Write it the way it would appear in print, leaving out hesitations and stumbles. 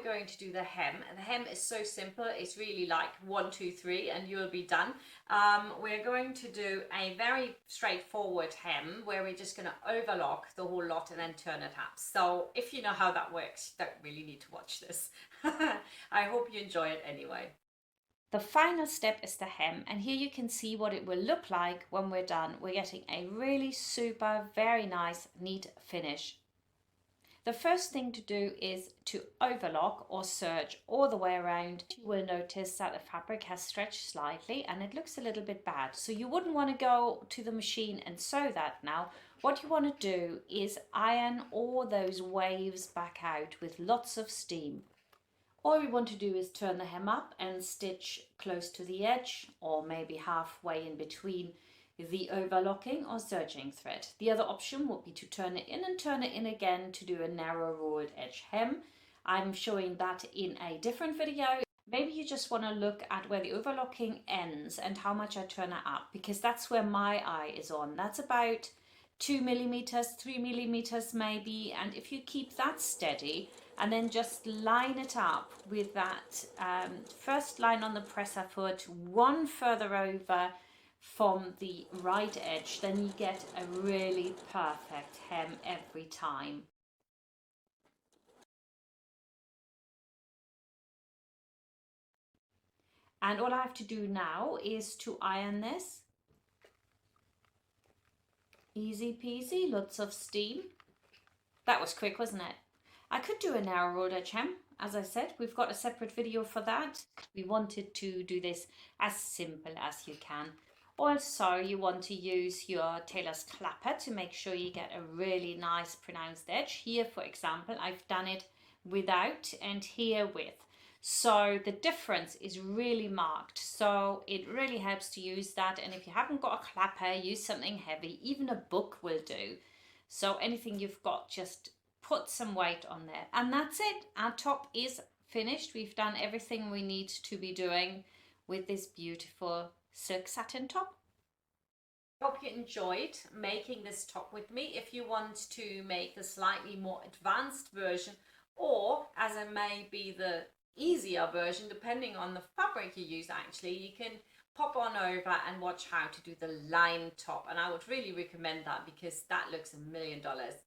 going to do the hem. And the hem is so simple. It's really like 1, 2, 3 and you'll be done. We're going to do a very straightforward hem where we're just going to overlock the whole lot and then turn it up. So if you know how that works, you don't really need to watch this. I hope you enjoy it anyway. The final step is the hem, and here you can see what it will look like when we're done. We're getting a really super, very nice, neat finish. The first thing to do is to overlock or serge all the way around. You will notice that the fabric has stretched slightly and it looks a little bit bad. So you wouldn't want to go to the machine and sew that now. What you want to do is iron all those waves back out with lots of steam. All we want to do is turn the hem up and stitch close to the edge or maybe halfway in between the overlocking or serging thread. The other option would be to turn it in and turn it in again to do a narrow rolled edge hem. I'm showing that in a different video. Maybe you just want to look at where the overlocking ends and how much I turn it up, because that's where my eye is on. That's about 2 millimeters, 3 millimeters maybe, and if you keep that steady and then just line it up with that first line on the presser foot, one further over from the right edge, then you get a really perfect hem every time. And all I have to do now is to iron this. Easy peasy, lots of steam. That was quick, wasn't it? I could do a narrow rolled edge hem. As I said, we've got a separate video for that. We wanted to do this as simple as you can. Also, you want to use your tailor's clapper to make sure you get a really nice pronounced edge. Here, for example, I've done it without and here with. So the difference is really marked. So it really helps to use that. And if you haven't got a clapper, use something heavy. Even a book will do. So anything you've got, just put some weight on there. And that's it. Our top is finished. We've done everything we need to be doing with this beautiful silk satin top. I hope you enjoyed making this top with me. If you want to make the slightly more advanced version, or as it may be the easier version, depending on the fabric you use, actually, you can pop on over and watch how to do the line top. And I would really recommend that because that looks $1,000,000.